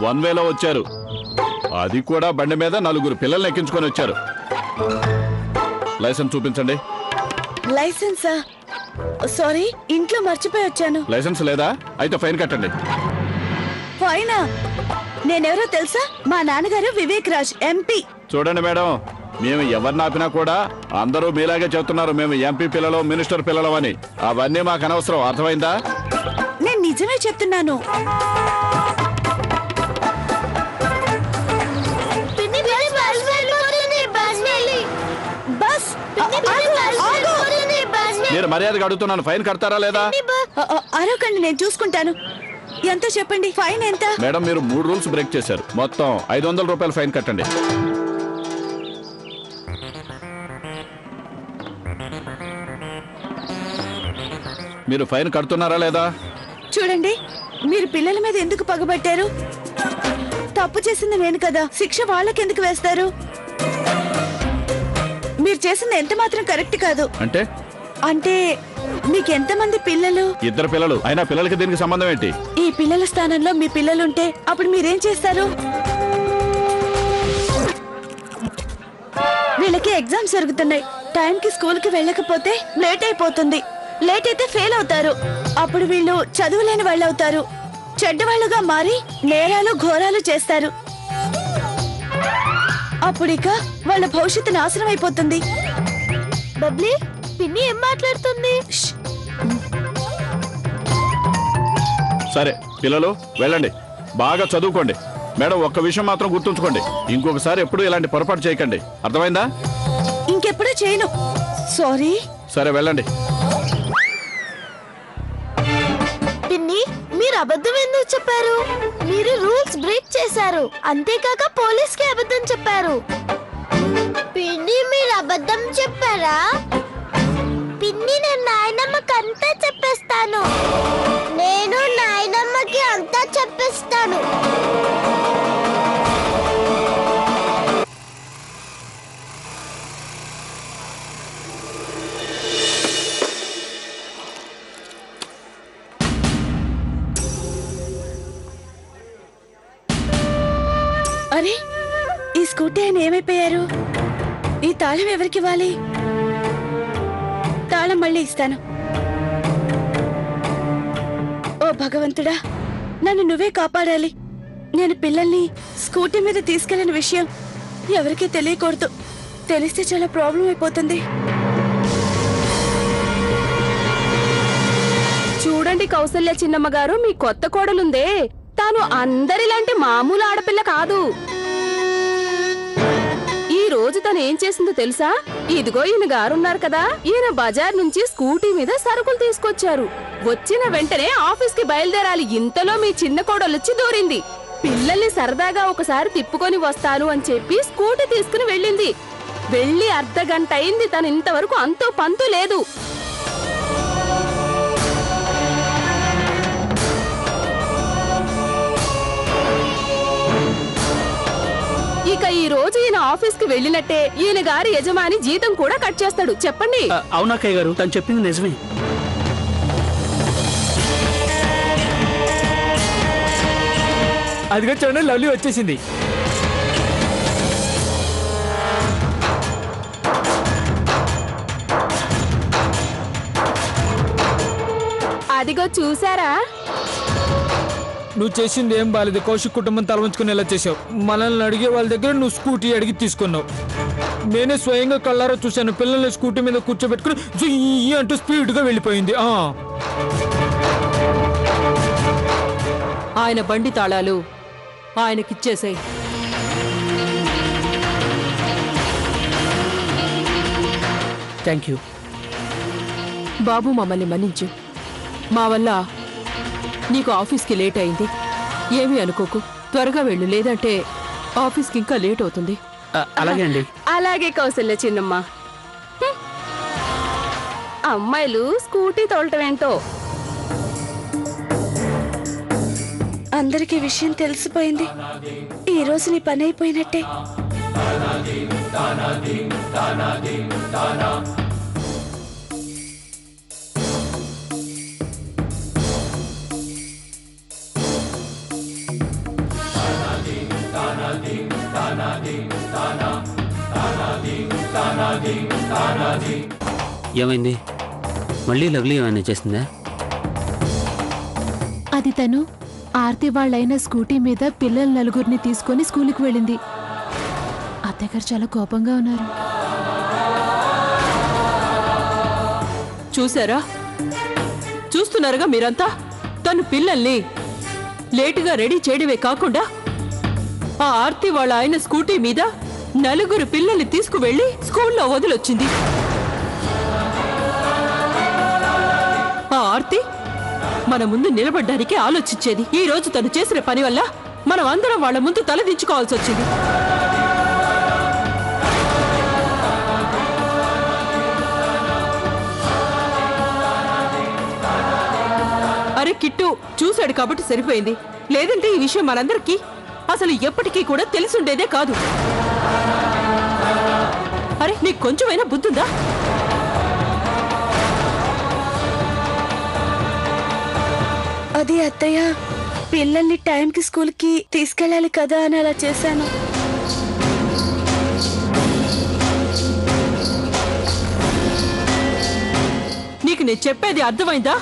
One వేలో వచ్చారు. అది కూడా బండి మీద 4 పిల్లల్ని ఎక్కించుకొని వచ్చారు. లైసెన్స్ చూపించండి. లైసెన్సా? సారీ, ఇంట్లో మర్చిపోయి వచ్చాను. లైసెన్స్ లేదా? అయితే ఫైన్ కట్టండి. ఫైనా? నేనెవరో తెలుసా? మా నాన్నగారు వివేక్ రాజ్, ఎంపీ. చూడండి మేడం, మేము ఎవరిని ఆపినా కూడా అందరూ మీలాగే చెప్తున్నారు మేము ఎంపీ పిల్లలు, మినిస్టర్ పిల్లలు అని. అవన్నీ మాకు అనవసరం, అర్థమైందా? నేను నిజమే చెప్తున్నాను. మీరు మర్యాదగా అడుగుతున్నాను, ఫైన్ కడతారా లేదా? అరవకండి, నేను చూసుకుంటాను. ఎంతో చెప్పండి, ఫైన్ ఎంత? మేడం, మీరు 3 రూల్స్ బ్రేక్ చేశారు. మొత్తం 500 రూపాయలు ఫైన్ కట్టండి. మీరు ఫైన్ కడుతున్నారా లేదా? చూడండి, మీరు పిల్లల మీద ఎందుకు పగబట్టారు? తప్పు చేసింది నేను కదా, శిక్ష వాళ్ళకెందుకు వేస్తారు? మీరు చేసింది ఎంత మాత్రం కరెక్ట్ కాదు. అంటే అంటే మీకెంతమంది పిల్లలు? 2 పిల్లలు. అయినా పిల్లలకి దీనికి సంబంధం ఏంటి? ఈ పిల్లల స్థానంలో మీ పిల్లలుంటే అప్పుడు మీరేం చేస్తారు? వీళ్ళకి ఎగ్జామ్స్ జరుగుతున్నాయి. టైంకి స్కూల్ కి వెళ్ళకపోతే లేట్ అయిపోతుంది. లేట్ అయితే ఫెయిల్ అవుతారు. అప్పుడు వీళ్ళు చదువులేని వాళ్ళు అవుతారు. చెడ్డవాళ్లుగా మారి నేరాలు ఘోరాలు చేస్తారు. అప్పుడిక వాళ్ళ భవిష్యత్తు నాశనం అయిపోతుంది. బబ్లీ, పిన్ని ఏం మాట్లాడుతుంది? సరే పిల్లలు, వెళ్ళండి, బాగా చదువుకోండి. మేడం, ఒక్క విషయం మాత్రం గుర్తుంచుకోండి, ఇంకొకసారి ఎప్పుడు ఇలాంటి పొరపాటు చేయకండి, అర్థమైందా? ఇంకెప్పుడు చేయను. సారీ. సరే వెళ్ళండి. పిన్ని, మీరు అబద్ధం ఎందుకు చెప్పారు? మీరు రూల్స్ బ్రేక్ చేశారు, అంతేకాక పోలీస్ కి అబద్ధం చెప్పారు. పిన్ని, మీరు అబద్ధం చెప్పారా? పిన్ని, నేను నాయనమ్మకి అంతా చెప్పేస్తాను. నేను నాయనమ్మకి అంతా చెప్పేస్తాను. అరే, ఈ స్కూటీ ఆయన ఏమైపోయారు? ఈ తాళం ఎవరికి ఇవ్వాలి? తాళం మళ్ళీ ఇస్తాను. ఓ భగవంతుడా, నన్ను నువ్వే కాపాడాలి. నేను పిల్లల్ని స్కూటీ మీద తీసుకెళ్లిన విషయం ఎవరికీ తెలియకూడదు. తెలిస్తే చాలా ప్రాబ్లం అయిపోతుంది. చూడండి కౌసల్య చిన్నమ్మ గారు, మీ కొత్త కోడలుందే, తాను అందరిలాంటి మామూలు ఆడపిల్ల కాదు. ఈ రోజు తను ఏం చేసిందో తెలుసా? ఇదిగో ఈయన గారున్నారు కదా, ఈయన బజార్ నుంచి స్కూటీ మీద సరుకులు తీసుకొచ్చారు. వచ్చిన వెంటనే ఆఫీస్ కి బయలుదేరాలి. ఇంతలో మీ చిన్న కోడలొచ్చి దూరింది. పిల్లల్ని సరదాగా ఒకసారి తిప్పుకొని వస్తాను అని చెప్పి స్కూటీ తీసుకుని వెళ్ళింది. వెళ్ళి అర్ధగంట అయింది, తను ఇంతవరకు అంతో పంతు లేదు. ఇక ఈ రోజు ఈయన ఆఫీస్ కి వెళ్ళినట్టే ఈయన గారి యజమాని జీతం కూడా కట్ చేస్తాడు. చెప్పండి. అవునక్కయ్య గారు, తను చెప్పింది నిజమే. అదిగో చూడండి, లవ్లీ వచ్చేసింది. అదిగో చూసారా? నువ్వు చేసింది ఏం బాలేదు. కౌశిక్ కుటుంబం తల ఉంచుకుని ఎలా చేసావు? మనల్ని అడిగే వాళ్ళ దగ్గర నువ్వు స్కూటీ అడిగి తీసుకున్నావు. నేనే స్వయంగా కళ్ళారా చూశాను. పిల్లల్ని స్కూటీ మీద కూర్చోబెట్టుకుని జుయ్యి అంటూ స్పీడ్ గా వెళ్ళిపోయింది. ఆయన బండి తాళాలు ఆయనకిచ్చేసాయి. థ్యాంక్ యూ బాబు, మమ్మల్ని మన్నించు. మా వల్ల నీకు ఆఫీస్కి లేట్ అయింది. ఏమీ అనుకోకు, త్వరగా వెళ్ళు, లేదంటే ఆఫీస్కి ఇంకా లేట్ అవుతుంది. అలాగే అండి. అలాగే కౌసల్య చిన్నమ్మ. అమ్మాయిలు స్కూటీ తోలటం ఏంటో. అందరికీ విషయం తెలిసిపోయింది. ఈ రోజు నీ పని అయిపోయినట్టే. ఏమైంది? మళ్ళీ లవ్లీ ఏమైనా చేసిందా? అది తను ఆర్తి వాళ్ళైన స్కూటీ మీద పిల్లల నలుగురిని తీసుకొని స్కూల్కి వెళ్ళింది. అత్తగారు చాలా కోపంగా ఉన్నారు. చూసారా? చూస్తున్నారుగా మీరంతా. తను పిల్లల్ని లేటుగా రెడీ చేయడమే కాకుండా ఆ ఆర్తి వాళ్ళ ఆయన స్కూటీ మీద నలుగురు పిల్లల్ని తీసుకువెళ్ళి స్కూల్లో వదిలొచ్చింది. ఆ ఆర్తి మన ముందు నిలబడ్డానికి ఆలోచించేది. ఈ రోజు తను చేసిన పని వల్ల మనం అందరం వాళ్ళ ముందు తలదించుకోవాల్సి వచ్చింది. అరే కిట్టు చూశాడు కాబట్టి సరిపోయింది. లేదంటే ఈ విషయం మనందరికీ అసలు ఎప్పటికీ కూడా తెలిసుండేదే కాదు. అరే నీకు కొంచెమైనా బుద్ధుందా? అది అత్తయ్య, పిల్లల్ని టైంకి స్కూల్కి తీసుకెళ్ళాలి కదా అని అలా చేశాను. నీకు నేను చెప్పేది అర్థమైందా?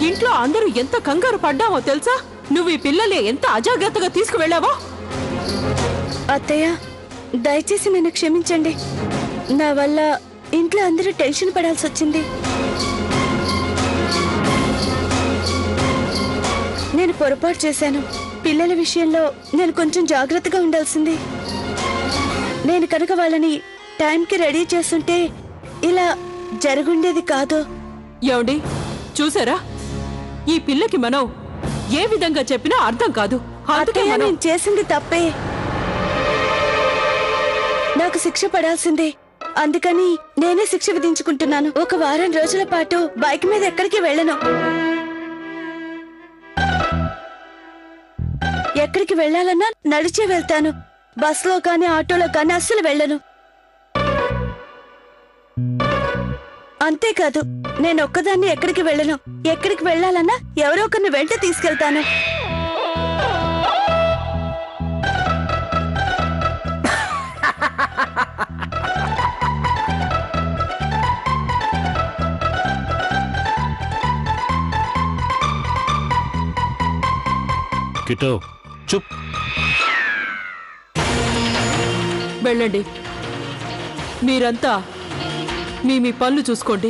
ఇంట్లో అందరూ ఎంత కంగారు పడ్డామో తెలుసా? నువ్వు ఈ పిల్లల్ని ఎంత అజాగ్రత్తగా తీసుకువెళ్ళావో. అత్తయ్య, దయచేసి నన్ను క్షమించండి. నా వల్ల ఇంట్లో అందరూ టెన్షన్ పడాల్సి వచ్చింది. నేను పొరపాటు చేశాను. పిల్లల విషయంలో నేను కొంచెం జాగ్రత్తగా ఉండాల్సింది. నేను కనుక వాళ్ళని టైంకి రెడీ చేస్తుంటే ఇలా జరుగుండేది కాదు. ఏమండి చూసారా? ఈ పిల్లకి మనం ఏ విధంగా చెప్పినా అర్థం కాదు. అందుకే అత్తయ్య, మనం నేను చేసింది తప్పే. నాకు శిక్ష పడాల్సిందే. అందుకని నేనే శిక్ష విధించుకుంటున్నాను. ఒక వారం రోజుల పాటు బైక్ మీద ఎక్కడికి వెళ్ళను. ఎక్కడికి వెళ్ళాలన్నా నడిచే వెళ్తాను. బస్సులో కానీ ఆటోలో కానీ అస్సలు వెళ్ళను. అంతేకాదు, నేను ఒక్కదాన్ని ఎక్కడికి వెళ్ళను. ఎక్కడికి వెళ్ళాలన్నా ఎవరో ఒకరిని వెంట తీసుకెళ్తాను. కిటో చుప్. వెళ్ళండి. మీరంతా మీ మీ పనులు చూసుకోండి.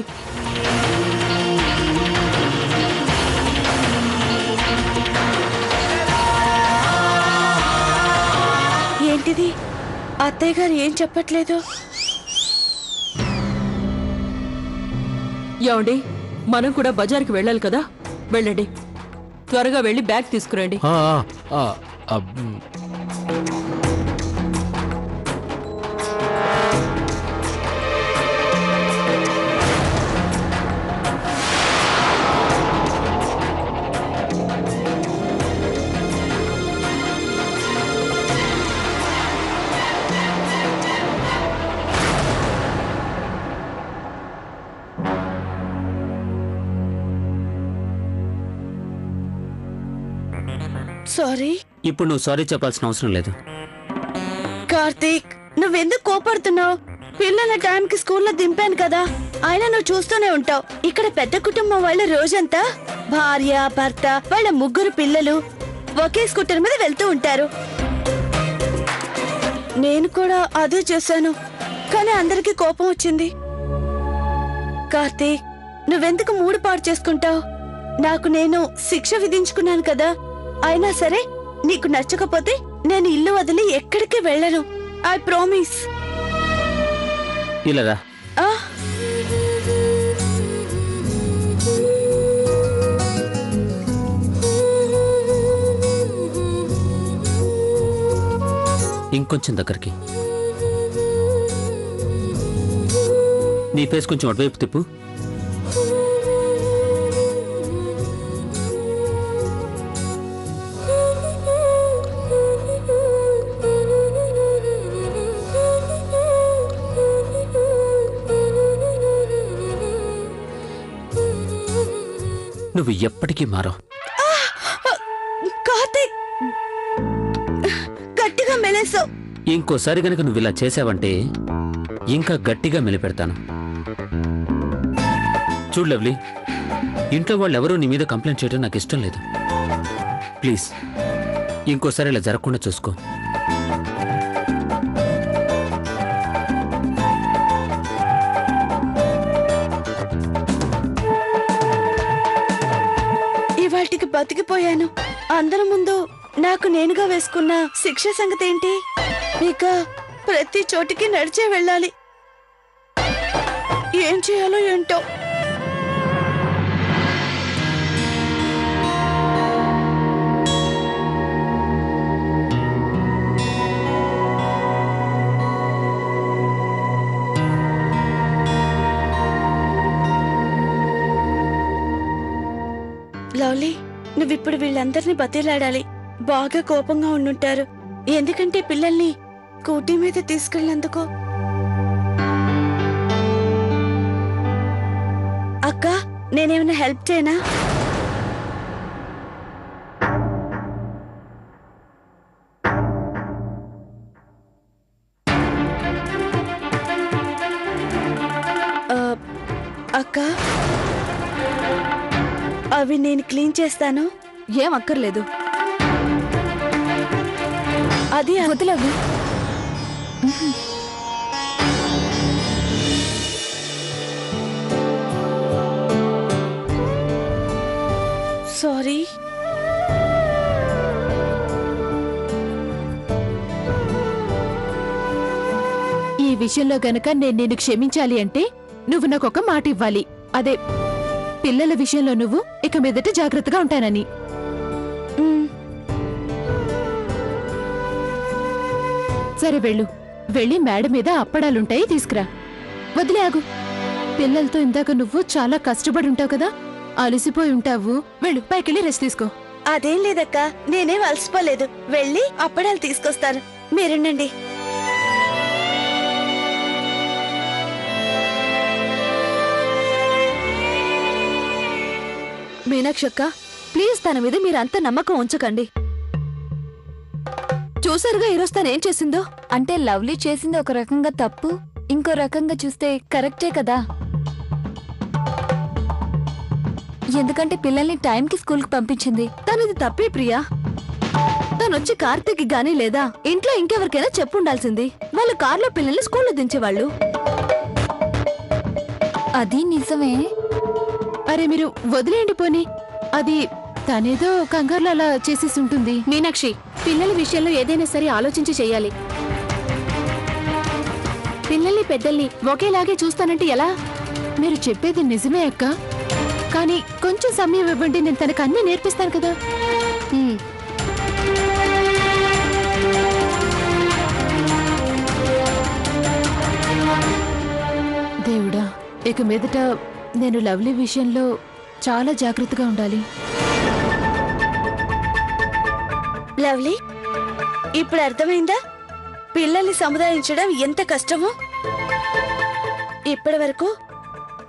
ఏంటిది? అత్తయ్య గారు ఏం చెప్పట్లేదు. ఏమండి, మనం కూడా బజార్కి వెళ్ళాలి కదా. వెళ్ళండి, త్వరగా వెళ్ళి బ్యాగ్ తీసుకురండి. సారీ. ఇప్పుడు నువ్వు సారీ చెప్పాల్సిన అవసరం లేదు. కార్తీక్, నువ్వెందుకు కోపడుతున్నావు? పిల్లల టైంకి స్కూల్లో దింపాను కదా. అయినా నువ్వు చూస్తూనే ఉంటావు. ఇక్కడ పెద్ద కుటుంబం వాళ్ళ రోజంతా భార్య, భర్త, వాళ్ళ ముగ్గురు పిల్లలు ఒకే స్కూటర్ మీద వెళ్తూ ఉంటారు. నేను కూడా అదే చేశాను, కానీ అందరికీ కోపం వచ్చింది. కార్తీక్, నువ్వెందుకు మూడు పాడు చేసుకుంటావు? నాకు నేను శిక్ష విధించుకున్నాను కదా. అయినా సరే, నీకు నచ్చకపోతే నేను ఇల్లు వదిలి ఎక్కడికి వెళ్ళను. I promise. ఇలారా ఇంకొంచెం దగ్గరికి. నీ ఫేస్ కొంచెం అటువైపు తిప్పు. నువ్వు ఎప్పటికీ మారవు. కార్తీక్, గట్టిగా మెలేసావు. ఇంకోసారి గనక నువ్వు ఇలా చేసావంటే ఇంకా గట్టిగా మెలిపెడతాను. చూడు లవ్లీ, ఇంట్లో వాళ్ళు ఎవరూ నీ మీద కంప్లైంట్ చేయడం నాకు ఇష్టం లేదు. ప్లీజ్ ఇంకోసారి ఇలా జరగకుండా చూసుకో. ఇవాటికి బతికిపోయాను. అందరి ముందు నాకు నేనుగా వేసుకున్న శిక్ష సంగతి ఏంటి? ఇక ప్రతి చోటికి నడిచే వెళ్ళాలి. ఏం చేయాలో ఏంటో. లవ్లీ, నువ్విప్పుడు వీళ్ళందరినీ బతిలాడాలి. బాగా కోపంగా ఉండుంటారు, ఎందుకంటే పిల్లల్ని స్కూటీ మీద తీసుకెళ్ళినందుకు. అక్క, నేనేమైనా హెల్ప్ చేయనా? అక్క, అవి నేను క్లీన్ చేస్తాను. ఏం అక్కర్లేదు. అది వదిలేవు. సారీ. ఈ విషయంలో గనక నేను నిన్ను క్షమించాలి అంటే నువ్వు నాకొక మాట ఇవ్వాలి. అదే పిల్లల విషయంలో నువ్వు ఇక మీదట జాగ్రత్తగా ఉంటానని. సరే వెళ్ళు, వెళ్ళి మేడ మీద అప్పడాలుంటాయి తీసుకురా. వదిలే, ఆగు. పిల్లలతో ఇందాక నువ్వు చాలా కష్టపడి ఉంటావు కదా, అలసిపోయి ఉంటావు. వెళ్ళు, పైకెళ్ళి రెస్ట్ తీసుకో. అదేం లేదక్క, నేనేం అలసిపోలేదు. వెళ్ళి అప్పడాలు తీసుకొస్తాను, మీరుండండి. మీనాక్షి అక్క, ప్లీజ్ తన మీద మీరంత నమ్మకం ఉంచకండి. చూసారుగా ఈరోజు తను ఏం చేసిందో. అంటే లవ్లీ చేసింది ఒక రకంగా తప్పు, ఇంకో రకంగా చూస్తే కరెక్టే కదా. ఎందుకంటే పిల్లల్ని టైంకి స్కూల్కి పంపించింది. తనది తప్పే ప్రియా. తనొచ్చి కార్తీక్ గానీ లేదా ఇంట్లో ఇంకెవరికైనా చెప్పుండాల్సింది. వాళ్ళు కార్లో పిల్లల్ని స్కూల్లో దించేవాళ్ళు. అది నిజమే. అరే మీరు వదిలేయండి పోనీ. అది తనేదో కంగారులో అలా చేసేసి ఉంటుంది. మీనాక్షి, పిల్లల విషయంలో ఏదైనా సరే ఆలోచించి చెయ్యాలి. పిల్లల్ని పెద్దల్ని ఒకేలాగే చూస్తానంటే ఎలా? మీరు చెప్పేది నిజమే అక్క, కానీ కొంచెం సమయం ఇవ్వండి, నేను తనకు అన్నీ నేర్పిస్తాను కదా. దేవుడా, ఇక మీదట నేను లవ్లీ విషయంలో చాలా జాగ్రత్తగా ఉండాలి. లవ్లీ, ఇప్పుడు అర్థమైందా పిల్లల్ని సముదాయించడం ఎంత కష్టమో? ఇప్పటి వరకు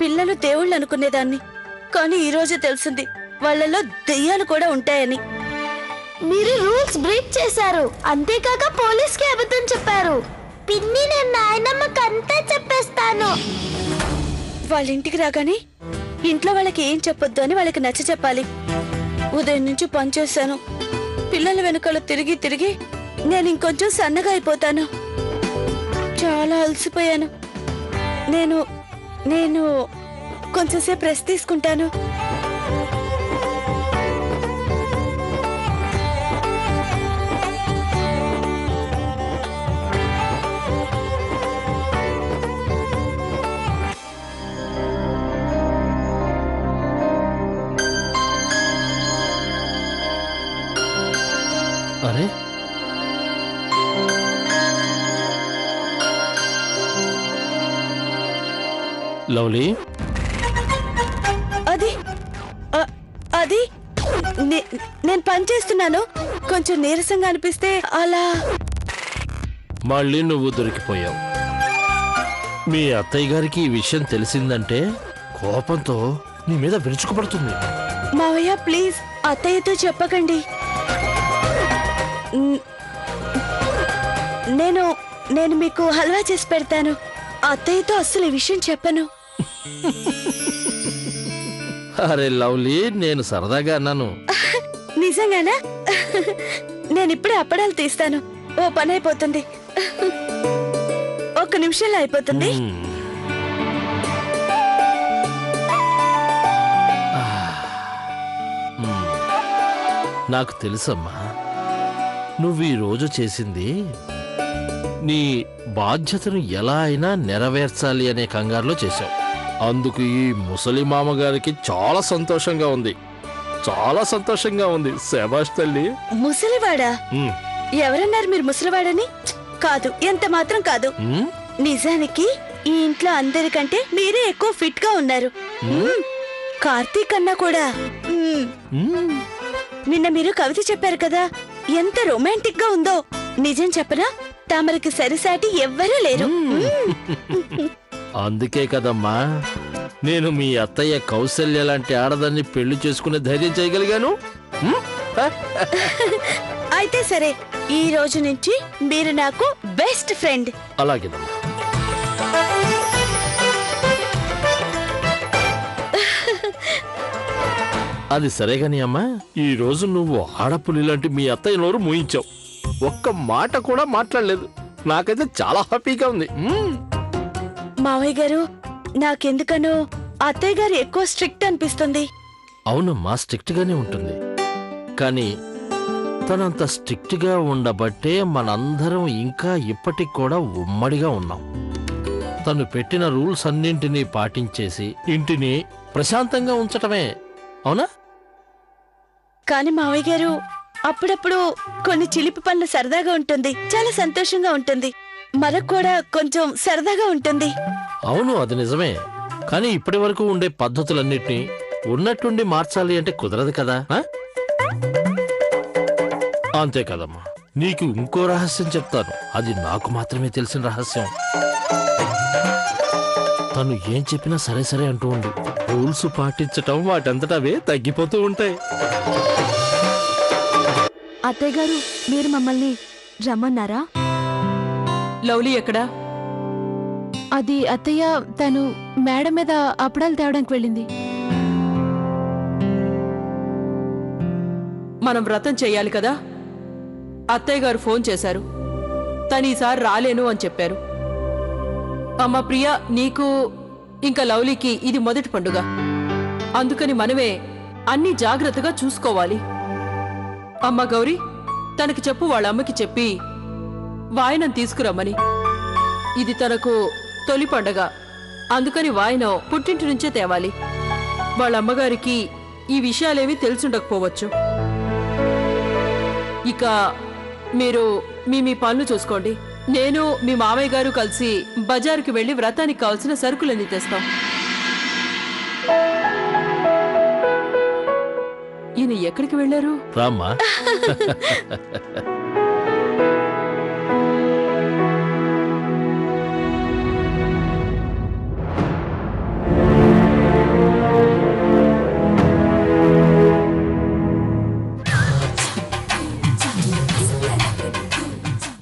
పిల్లలు దేవుళ్ళు అనుకునేదాన్ని, కానీ ఈ రోజు తెలిసింది వాళ్ళలో దెయ్యాలు కూడా ఉంటాయని. మీరు రూల్స్ బ్రేక్ చేశారు, అంతేకాక పోలీస్కి అబద్ధం చెప్పారు. పిన్ని, నేను నాయనమ్మకి అంతా చెప్పేస్తాను. వాళ్ళ ఇంటికి రాగానే ఇంట్లో వాళ్ళకి ఏం చెప్పొద్దు అని వాళ్ళకి నచ్చ చెప్పాలి. ఉదయం నుంచి పనిచేశాను, పిల్లల వెనుకలు తిరిగి తిరిగి నేను ఇంకొంచెం సన్నగా అయిపోతాను. చాలా అలసిపోయాను. నేను నేను కొంచెంసేపు రెస్ట్ తీసుకుంటాను. అరే, లవ్లీ, అది అది నేను పని చేస్తున్నాను. కొంచెం నీరసంగా అనిపిస్తే అలా. మళ్ళీ నువ్వు దొరికిపోయావు. మీ అత్తయ్య గారికి ఈ విషయం తెలిసిందంటే కోపంతో నీ మీద విరుచుకుపడుతుంది. మావయ్య, ప్లీజ్ అత్తయ్యతో చెప్పకండి. నేను నేను మీకు హల్వా చేసి పెడతాను. అత్తయ్యతో అస్సలు ఈ విషయం చెప్పను. అరే లవ్లీ, నేను సరదాగా అన్నాను. నిజంగానా? నేను ఇప్పుడే అప్పడాలు తీస్తాను. ఓ పని అయిపోతుంది. ఒక్క నిమిషంలో అయిపోతుంది. నాకు తెలుసమ్మా, నువ్వు ఈ రోజు చేసింది నీ బాధ్యతను ఎలా అయినా నెరవేర్చాలి అనే కంగారులో చేశావు. అందుకు ఈ ముసలి మామగారికి చాలా సంతోషంగా ఉంది, చాలా సంతోషంగా ఉంది. శభాష్ తల్లి. ముసలివాడా? ఎవరన్నారు మీరు ముసలివాడని? కాదు, ఎంత మాత్రం కాదు. నిజానికి ఈ ఇంట్లో అందరికంటే మీరే ఎక్కువ ఫిట్ గా ఉన్నారు. కార్తీక్ అన్నా కూడా. నిన్న మీరు కవిత చెప్పారు కదా, ఎంత రొమాంటిక్ గా ఉందో. నిజం చెప్పనా, తమరికి సరిసాటి ఎవ్వరూ లేరు. అందుకే కదమ్మా నేను మీ అత్తయ్య కౌశల్య లాంటి ఆడదాన్ని పెళ్లి చేసుకునే ధైర్యం చేయగలిగాను. అయితే సరే, ఈ రోజు నుంచి మీరు నాకు బెస్ట్ ఫ్రెండ్. అలాగేనమ్మా. అది సరేగాని అమ్మా, ఈ రోజు నువ్వు ఆడపులి లాంటి మీ అత్తయ్య నోరు మూయించావు. ఒక్క మాట కూడా మాట్లాడలేదు. నాకైతే చాలా హ్యాపీగా ఉంది. మావయ్య గారు, నాకెందుకనో అత్తయ్య గారు ఎక్కువ స్ట్రిక్ట్ అనిపిస్తుంది. అవునమ్మా, స్ట్రిక్ట్ గానే ఉంటుంది. కానీ తనంత స్ట్రిక్ట్ గా ఉండబట్టే మనందరం ఇంకా ఇప్పటికి కూడా ఉమ్మడిగా ఉన్నాం. తను పెట్టిన రూల్స్ అన్నింటినీ పాటించేసి ఇంటిని ప్రశాంతంగా ఉంచటమే. అవునా? కానీ మావయ్య గారు, అప్పుడప్పుడు కొన్ని చిలిపి పనులు సరదాగా ఉంటుంది, చాలా సంతోషంగా ఉంటుంది. మనకు కూడా కొంచెం సరదాగా ఉంటుంది. అవును, అది నిజమే. కానీ ఇప్పటి వరకు ఉండే పద్ధతులన్నిటినీ ఉన్నట్టుండి మార్చాలి అంటే కుదరదు కదా. అంతే కదమ్మా. నీకు ఇంకో రహస్యం చెప్తాను, అది నాకు మాత్రమే తెలిసిన రహస్యం. తను ఏం చెప్పినా సరే సరే అంటూ ఉండు. రూల్స్ పాటించటం వాటంతటవే తగ్గిపోతూ ఉంటాయి. అత్తయ్య గారు, మీరు మమ్మల్ని రమ్మన్నారా? లవ్లీ ఎక్కడా? అది అత్తయ్య, తను మేడ మీద అప్పడాలు తేవడానికి వెళ్ళింది. మనం వ్రతం చెయ్యాలి కదా. అత్తయ్య గారు ఫోన్ చేశారు, తను ఈసారి రాలేను అని చెప్పారు. అమ్మ ప్రియా, నీకు ఇంకా లవ్లీకి ఇది మొదటి పండుగ. అందుకని మనమే అన్ని జాగ్రత్తగా చూసుకోవాలి. అమ్మ గౌరీ, తనకి చెప్పు, వాళ్ళ అమ్మకి చెప్పి వాయనం తీసుకురమ్మని. ఇది తనకు తొలి పండగ, అందుకని వాయనం పుట్టింటి నుంచే తేవాలి. వాళ్ళ అమ్మగారికి ఈ విషయాలేమీ తెలుసుండకపోవచ్చు. ఇక మీరు మీ పనులు చూసుకోండి. నేను మీ మామయ్య గారు కలిసి బజారుకి వెళ్లి వ్రతానికి కావాల్సిన సరుకులన్నీ తెస్తాం. ఈయన ఎక్కడికి వెళ్లారు? రామ్మా.